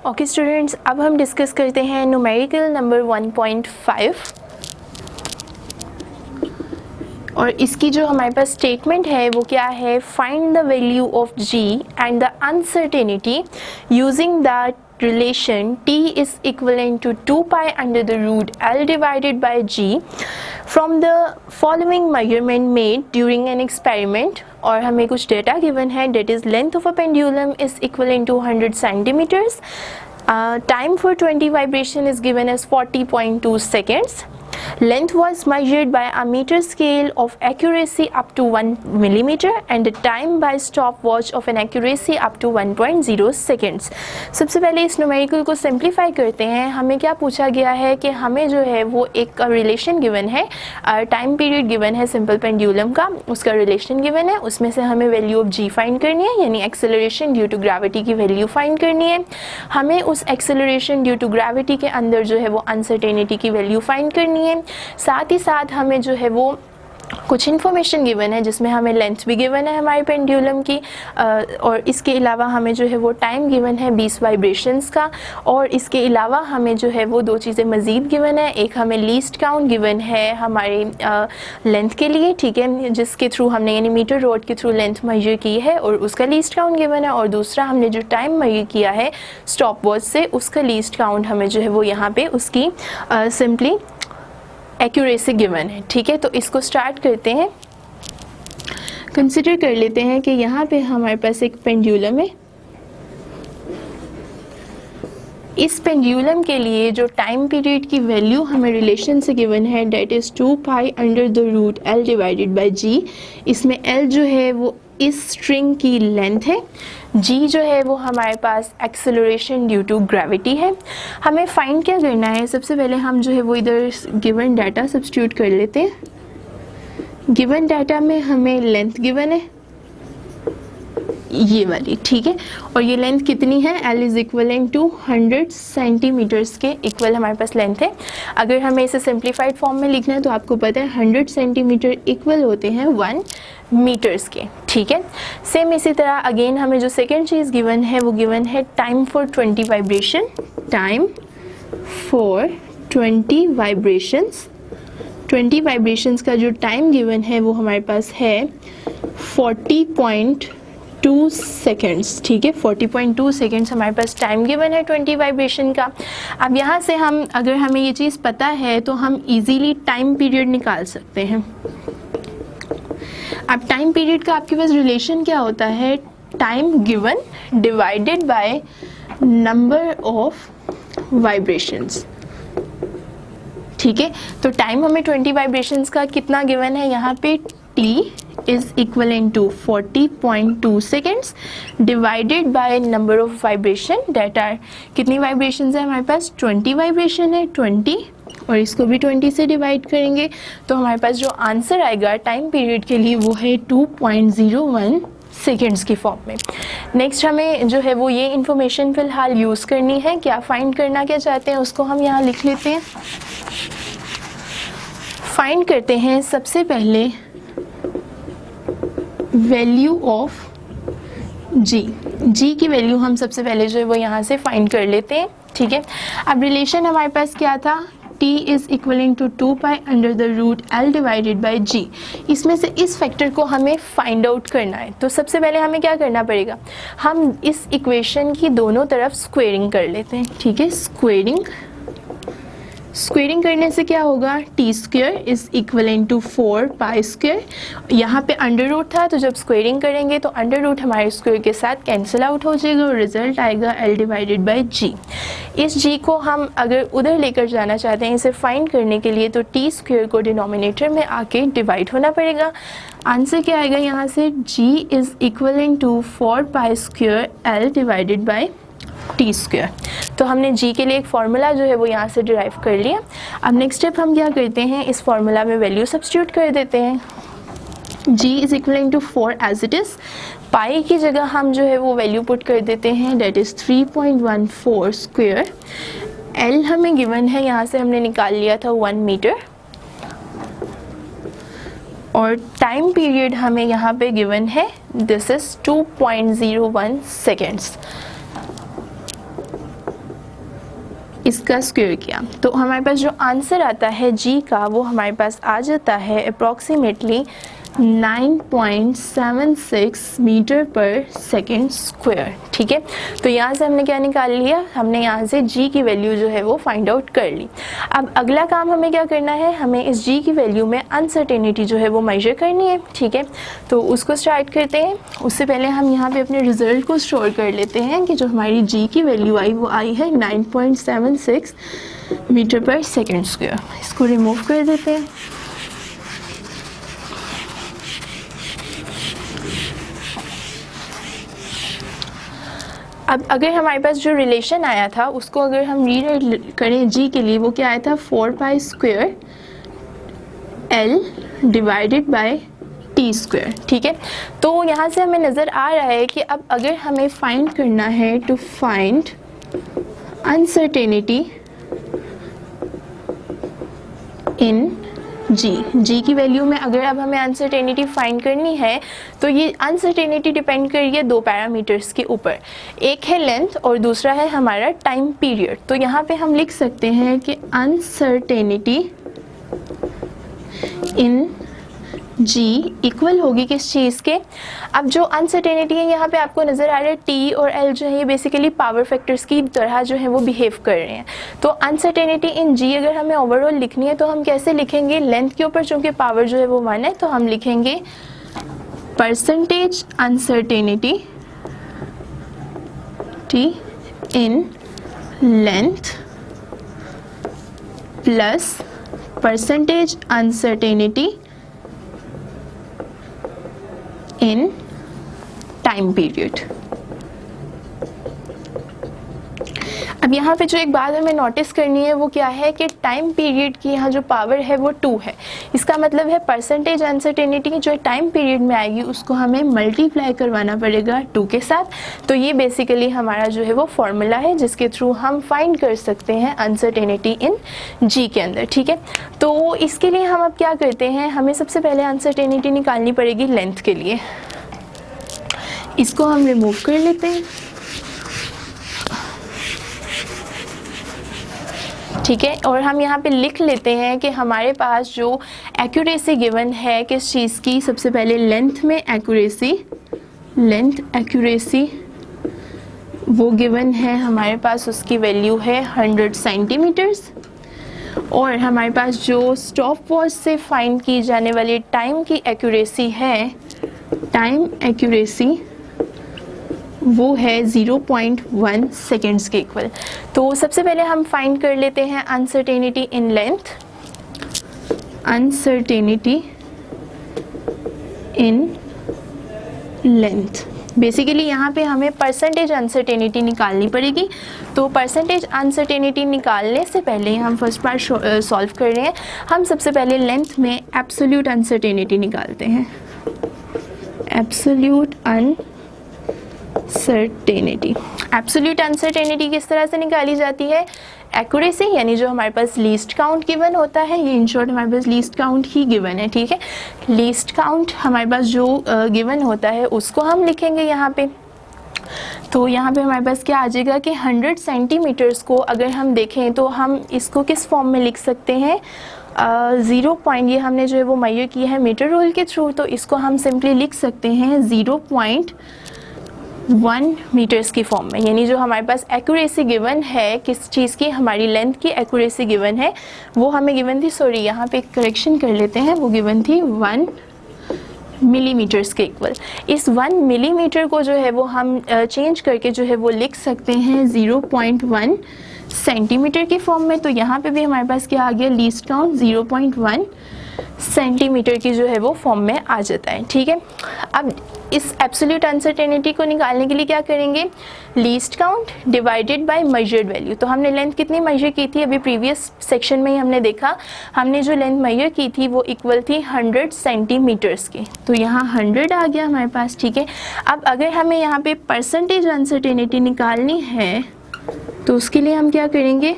Okay students, अब हम discuss करते हैं न्यूमेरिकल नंबर 1.5 और इसकी जो हमारे पास स्टेटमेंट है वो क्या है, find the value of g and the uncertainty using the relation t is equivalent to 2 pi under the root L divided by g from the following measurement made during an experiment। और हमें कुछ data given है, that is length of a pendulum is equivalent to 100 centimeters, time for 20 vibration is given as 40.2 seconds, length was measured by a meter scale of accuracy up to 1 millimeter and the time by stopwatch of an accuracy up to 1.0 seconds। सबसे पहले इस numerical को simplify करते हैं। हमें क्या पूछा गया है कि हमें जो है वो एक रिलेशन गिवन है, टाइम पीरियड गिवन है सिंपल पेंडुलम का, उसका रिलेशन गिवन है, उसमें से हमें वैल्यू ऑफ जी फाइंड करनी है, यानी एक्सेलरेशन ड्यू टू ग्रेविटी की वैल्यू फाइंड करनी है। हमें उस एक्सेलरेशन ड्यू टू ग्रेविटी के अंदर जो है वो अनसर्टेनिटी की वैल्यू फाइंड करनी है। साथ ही साथ हमें जो है वो कुछ इन्फॉर्मेशन गिवन है जिसमें हमें लेंथ भी गिवन है हमारे पेंडुलम की, और इसके अलावा हमें जो है वो टाइम गिवन है 20 वाइब्रेशंस का, और इसके अलावा हमें जो है वो दो चीज़ें मज़ीद गिवन है। एक हमें लीस्ट काउंट गिवन है हमारे लेंथ के लिए, ठीक है, जिसके थ्रू हमने यानी मीटर रोड के थ्रू लेंथ मेजर की है और उसका लीस्ट काउंट गिवन है, और दूसरा हमने जो टाइम मेजर किया है स्टॉप वॉच से उसका लीस्ट काउंट हमें जो है वो यहाँ पे उसकी सिंपली एक्यूरेसी गिवन है। ठीक है, तो इसको स्टार्ट करते हैं। कंसिडर कर लेते हैं कि यहाँ पे हमारे पास एक पेंडुलम है। इस पेंडुलम के लिए जो टाइम पीरियड की वैल्यू हमें रिलेशन से गिवन है that is 2 pi under the root L divided by G। इसमें L जो है वो इस स्ट्रिंग की लेंथ है, G जो है वो हमारे पास एक्सेलरेशन ड्यू टू ग्रेविटी है। हमें फाइंड क्या करना है, सबसे पहले हम जो है वो इधर गिवन डाटा सब्स्टिट्यूट कर लेते हैं। गिवन डाटा में हमें लेंथ गिवन है ये वाली, ठीक है, और ये लेंथ कितनी है, L is equivalent to 100 centimetres के इक्वल हमारे पास लेंथ है। अगर हमें इसे सिंप्लीफाइड फॉर्म में लिखना है तो आपको पता है 100 सेंटीमीटर इक्वल होते हैं 1 मीटर्स के, ठीक है। सेम इसी तरह अगेन हमें जो सेकेंड चीज़ गिवन है वो गिवन है time for 20 vibration, time for 20 vibrations. 20 vibrations का जो टाइम गिवन है वो हमारे पास है 40.2 सेकेंड्स, ठीक है, 40.2 सेकेंड्स हमारे पास टाइम गिवन है 20 वाइब्रेशन का। अब यहाँ से हम अगर हमें ये चीज़ पता है तो हम इजीली टाइम पीरियड निकाल सकते हैं। अब टाइम पीरियड का आपके पास रिलेशन क्या होता है, time given divided by number of vibrations, ठीक है। तो टाइम हमें 20 वाइब्रेशंस का कितना गिवन है यहाँ पे, t is equivalent to 40.2 seconds divided by number of vibration that are, कितनी वाइब्रेशंस है हमारे पास, 20 वाइब्रेशन है, 20, और इसको भी 20 से डिवाइड करेंगे तो हमारे पास जो आंसर आएगा टाइम पीरियड के लिए वो है 2.01 सेकेंड्स की फॉर्म में। नेक्स्ट हमें जो है वो ये इन्फॉर्मेशन फ़िलहाल यूज़ करनी है, क्या फाइंड करना क्या चाहते हैं उसको हम यहाँ लिख लेते हैं। फाइंड करते हैं सबसे पहले वैल्यू ऑफ जी की वैल्यू हम सबसे पहले जो है वो यहाँ से फाइंड कर लेते हैं, ठीक है। अब रिलेशन हमारे पास क्या था, t is equalling to 2 pi under the root L divided by G। इसमें से इस फैक्टर को हमें फाइंड आउट करना है, तो सबसे पहले हमें क्या करना पड़ेगा, हम इस इक्वेशन की दोनों तरफ स्क्वेयरिंग कर लेते हैं, ठीक है। स्क्वेयरिंग करने से क्या होगा, t square is equivalent to 4 pi square. यहाँ पे अंडर रूट था तो जब स्क्वेयरिंग करेंगे तो अंडर रूट हमारे स्क्वेयर के साथ कैंसिल आउट हो जाएगा और रिजल्ट आएगा L डिवाइडेड बाय G। इस G को हम अगर उधर लेकर जाना चाहते हैं इसे फाइंड करने के लिए तो टी स्क्वेयर को डिनोमिनेटर में आके डिवाइड होना पड़ेगा। आंसर क्या आएगा यहाँ से, G is equivalent to 4 pi square L divided by t square. तो हमने जी के लिए एक फार्मूला जो है वो यहाँ से डिराइव कर लिया। अब नेक्स्ट स्टेप हम क्या करते हैं, इस फार्मूला में वैल्यू सब्स्टिट्यूट कर देते हैं। G is equalling to 4 as it is, pi की जगह हम जो है वो वैल्यू पुट कर देते हैं डेट इज़ 3.14 स्क्वेयर। एल हमें गिवन है, यहाँ से हमने निकाल लिया था 1 मीटर, और टाइम पीरियड हमें यहाँ पे गिवन है दिस इज़ 2.01 सेकेंड्स। इसका स्क्वायर किया तो हमारे पास जो आंसर आता है जी का वो हमारे पास आ जाता है approximately 9.76 metre per second square. ठीक है, तो यहाँ से हमने क्या निकाल लिया, हमने यहाँ से g की वैल्यू जो है वो फाइंड आउट कर ली। अब अगला काम हमें क्या करना है, हमें इस g की वैल्यू में अनसर्टेनिटी जो है वो मेजर करनी है। ठीक है, तो उसको स्टार्ट करते हैं। उससे पहले हम यहाँ पे अपने रिजल्ट को स्टोर कर लेते हैं कि जो हमारी g की वैल्यू आई वो आई है 9.76 मीटर पर सेकेंड स्क्वायर। इसको रिमूव कर देते हैं। अब अगर हमारे पास जो रिलेशन आया था उसको अगर हम रीराइट करें g के लिए, वो क्या आया था 4 pi square l divided by T square. ठीक है, तो यहाँ से हमें नज़र आ रहा है कि अब अगर हमें फाइंड करना है टू फाइंड अनसर्टेनिटी इन जी की वैल्यू में अगर अब हमें अनसर्टेनिटी फाइंड करनी है तो ये अनसर्टेनिटी डिपेंड कर रही है दो पैरामीटर्स के ऊपर, एक है लेंथ और दूसरा है हमारा टाइम पीरियड। तो यहाँ पे हम लिख सकते हैं कि अनसर्टेनिटी इन जी इक्वल होगी किस चीज़ के, अब जो अनसर्टेनिटी है यहाँ पे आपको नज़र आ रहा है टी और एल जो है ये बेसिकली पावर फैक्टर्स की तरह जो है वो बिहेव कर रहे हैं। तो अनसर्टेनिटी इन जी अगर हमें ओवरऑल लिखनी है तो हम कैसे लिखेंगे, लेंथ के ऊपर चूँकि पावर जो है वो 1 है तो हम लिखेंगे percentage uncertainty T in length plus percentage uncertainty in time period. अब यहाँ पे जो एक बात हमें नोटिस करनी है वो क्या है कि टाइम पीरियड की यहाँ जो पावर है वो 2 है। इसका मतलब है परसेंटेज अनसर्टेनिटी जो टाइम पीरियड में आएगी उसको हमें मल्टीप्लाई करवाना पड़ेगा 2 के साथ। तो ये बेसिकली हमारा जो है वो फॉर्मूला है जिसके थ्रू हम फाइंड कर सकते हैं अनसर्टेनिटी इन जी के अंदर। ठीक है, तो इसके लिए हम अब क्या करते हैं, हमें सबसे पहले अनसर्टेनिटी निकालनी पड़ेगी लेंथ के लिए। इसको हम रिमूव कर लेते हैं। ठीक है, और हम यहाँ पे लिख लेते हैं कि हमारे पास जो एक्यूरेसी गिवन है किस चीज़ की, सबसे पहले लेंथ में एक्यूरेसी, लेंथ एक्यूरेसी वो गिवन है हमारे पास, उसकी वैल्यू है 100 सेंटीमीटर्स। और हमारे पास जो स्टॉप वॉच से फाइंड की जाने वाली टाइम की एक्यूरेसी है, टाइम एक्यूरेसी वो है 0.1 सेकेंड्स के इक्वल। तो सबसे पहले हम फाइंड कर लेते हैं uncertainty in length, uncertainty in length. Basically यहाँ पे हमें परसेंटेज अनसर्टेनिटी निकालनी पड़ेगी। तो परसेंटेज अनसर्टेनिटी निकालने से पहले हम फर्स्ट पार्ट सॉल्व कर रहे हैं। हम सबसे पहले लेंथ में एब्सोल्यूट अनसर्टेनिटी निकालते हैं, एब्सोल्यूट अनसर्टेनिटी। एब्सोल्यूट अनसर्टेनिटी किस तरह से निकाली जाती है, एक्यूरेसी यानी जो हमारे पास लीस्ट काउंट गिवन होता है, ये इन शॉर्ट हमारे पास लीस्ट काउंट ही गिवन है। ठीक है, लीस्ट काउंट हमारे पास जो गिवन होता है उसको हम लिखेंगे यहाँ पे। तो यहाँ पे हमारे पास क्या आ जाएगा कि 100 सेंटीमीटर्स को अगर हम देखें तो हम इसको किस फॉर्म में लिख सकते हैं, 0 पॉइंट, ये हमने जो है वो मेजर किया है मीटर रूल के थ्रू, तो इसको हम सिंपली लिख सकते हैं 0.1 मीटर्स की फॉर्म में। यानी जो हमारे पास एक्यूरेसी गिवन है किस चीज़ की, हमारी लेंथ की एक्यूरेसी गिवन है, वो हमें गिवन थी, सॉरी यहाँ पे करेक्शन कर लेते हैं, वो गिवन थी 1 मिलीमीटर्स के इक्वल। इस 1 मिलीमीटर को जो है वो हम चेंज करके जो है वो लिख सकते हैं 0.1 सेंटीमीटर की फॉर्म में। तो यहाँ पे भी हमारे पास क्या आ गया, लीस्ट काउंट 0.1 सेंटीमीटर की जो है वो फॉर्म में आ जाता है। ठीक है, अब इस एब्सोल्यूट अनसर्टेनिटी को निकालने के लिए क्या करेंगे, least count divided by measured value. तो हमने लेंथ कितनी मेजर की थी, अभी प्रीवियस सेक्शन में ही हमने देखा, हमने जो लेंथ मेजर की थी वो इक्वल थी 100 सेंटीमीटर्स की। तो यहाँ 100 आ गया हमारे पास। ठीक है, अब अगर हमें यहाँ पे परसेंटेज अनसर्टेनिटी निकालनी है तो उसके लिए हम क्या करेंगे,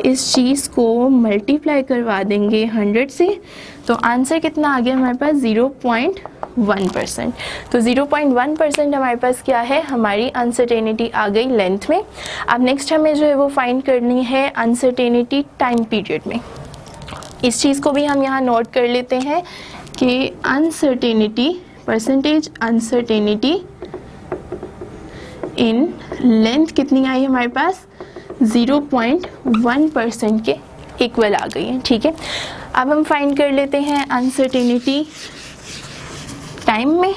इस चीज़ को मल्टीप्लाई करवा देंगे 100 से, तो आंसर कितना आ गया हमारे पास 0.1%। तो 0.1% हमारे पास क्या है, हमारी अनसर्टेनिटी आ गई लेंथ में। अब नेक्स्ट हमें जो है वो फाइंड करनी है अनसर्टेनिटी टाइम पीरियड में। इस चीज़ को भी हम यहाँ नोट कर लेते हैं कि uncertainty, percentage uncertainty in length कितनी आई हमारे पास, 0.1% के इक्वल आ गई है। ठीक है, अब हम फाइंड कर लेते हैं अनसर्टेनिटी टाइम में।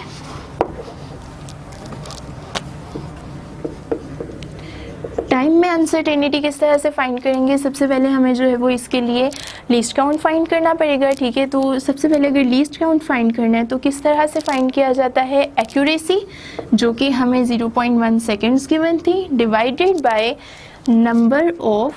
टाइम में अनसर्टेनिटी किस तरह से फाइंड करेंगे, सबसे पहले हमें जो है वो इसके लिए लीस्ट काउंट फाइंड करना पड़ेगा। ठीक है, तो सबसे पहले अगर लीस्ट काउंट फाइंड करना है तो किस तरह से फाइंड किया जाता है, एक्यूरेसी जो कि हमें 0.1 सेकेंड्स गिवन थी, divided by number of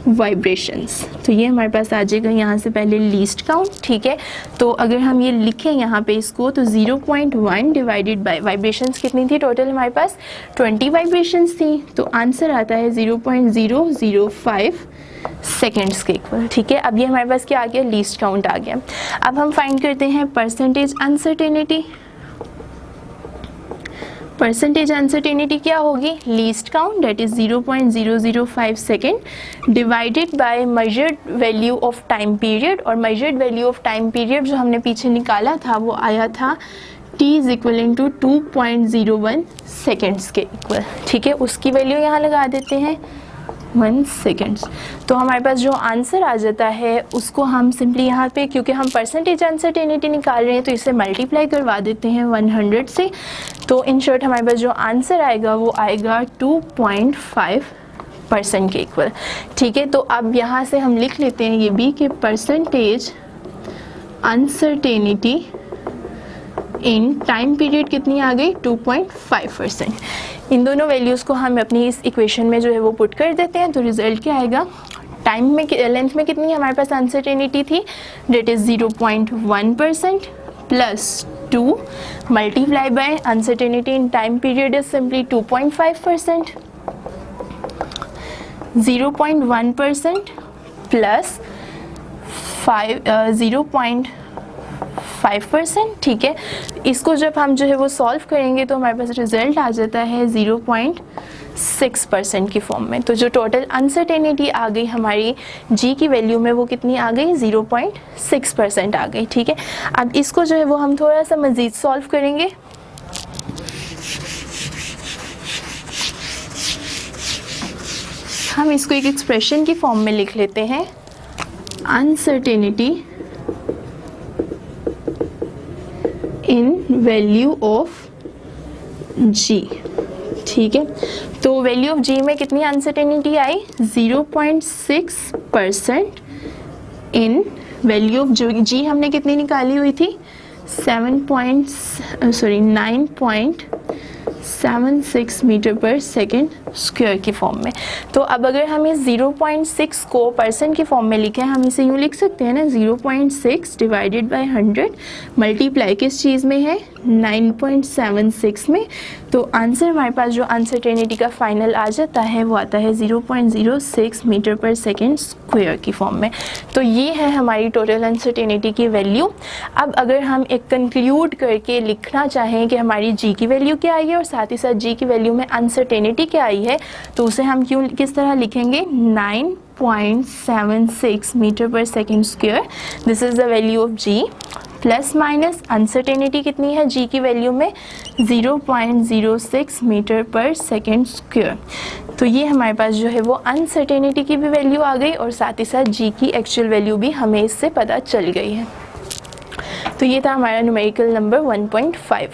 vibrations. तो ये हमारे पास आ जाएगा यहाँ से पहले लीस्ट काउंट। ठीक है, तो अगर हम ये लिखें यहाँ पे इसको, तो 0.1 डिवाइडेड बाय वाइब्रेशंस कितनी थी, टोटल हमारे पास 20 वाइब्रेशंस थी, तो आंसर आता है 0.005 सेकेंड्स के इक्वल। ठीक है, अब ये हमारे पास क्या आ गया, लीस्ट काउंट आ गया। अब हम फाइंड करते हैं परसेंटेज अनसर्टेनिटी। परसेंटेज अनसर्टेनिटी क्या होगी, least count that is 0.005 second divided by measured value of time period. और measured value of time period जो हमने पीछे निकाला था वो आया था t is equal to 2.01 seconds के इक्वल। ठीक है, उसकी वैल्यू यहाँ लगा देते हैं 1 सेकेंड्स। तो हमारे पास जो आंसर आ जाता है उसको हम सिंपली यहाँ पे, क्योंकि हम परसेंटेज अनसर्टेनिटी निकाल रहे हैं तो इसे मल्टीप्लाई करवा देते हैं 100 से। तो इन शॉर्ट हमारे पास जो आंसर आएगा वो आएगा 2.5% के इक्वल। ठीक है, तो अब यहाँ से हम लिख लेते हैं ये भी कि percentage uncertainty in time period कितनी आ गई, 2.5%। इन दोनों वैल्यूज़ को हम अपनी इस इक्वेशन में जो है वो पुट कर देते हैं, तो रिजल्ट क्या आएगा, टाइम में लेंथ में कितनी हमारे पास अनसर्टेनिटी थी, that is 0.1% plus 2 multiply by uncertainty in time period is simply 2.5%, 0.1% plus 0.5%। ठीक है, इसको जब हम जो है वो सॉल्व करेंगे तो हमारे पास रिजल्ट आ जाता है 0.6% की फॉर्म में। तो जो टोटल अनसर्टेनिटी आ गई हमारी जी की वैल्यू में वो कितनी आ गई, 0.6% आ गई। ठीक है, अब इसको जो है वो हम थोड़ा सा मज़ीद सॉल्व करेंगे। हम इसको एक एक्सप्रेशन की फॉर्म में लिख लेते हैं, अनसर्टेनिटी इन वैल्यू ऑफ जी। ठीक है, तो वैल्यू ऑफ जी में कितनी uncertainty I, 0.6% in value of जो जी हमने कितनी निकाली हुई थी, 9.76 मीटर पर सेकेंड स्क्वायर की फॉर्म में। तो अब अगर हम इस 0.6 को परसेंट की फॉर्म में लिखें, हम इसे यूँ लिख सकते हैं ना, 0.6 डिवाइडेड बाय 100 मल्टीप्लाई किस चीज़ में है, 9.76 में। तो आंसर हमारे पास जो अनसर्टेनिटी का फाइनल आ जाता है वो आता है 0.06 मीटर पर सेकेंड स्क्वायर की फॉर्म में। तो ये है हमारी टोटल अनसर्टेनिटी की वैल्यू। अब अगर हम एक कंक्लूड करके लिखना चाहें कि हमारी जी की वैल्यू क्या आई है और साथ ही साथ जी की वैल्यू में अनसर्टेनिटी क्या आई है, तो उसे हम किस तरह लिखेंगे, 9.76 metre per second square, this is the value of G, plus minus uncertainty कितनी है जी की वैल्यू में, 0.06 मीटर पर सेकेंड स्क्वायर। तो ये हमारे पास जो है वो अनसर्टेनिटी की भी वैल्यू आ गई और साथ ही साथ जी की एक्चुअल वैल्यू भी हमें इससे पता चल गई है। तो ये था हमारा न्यूमेरिकल नंबर 1.5।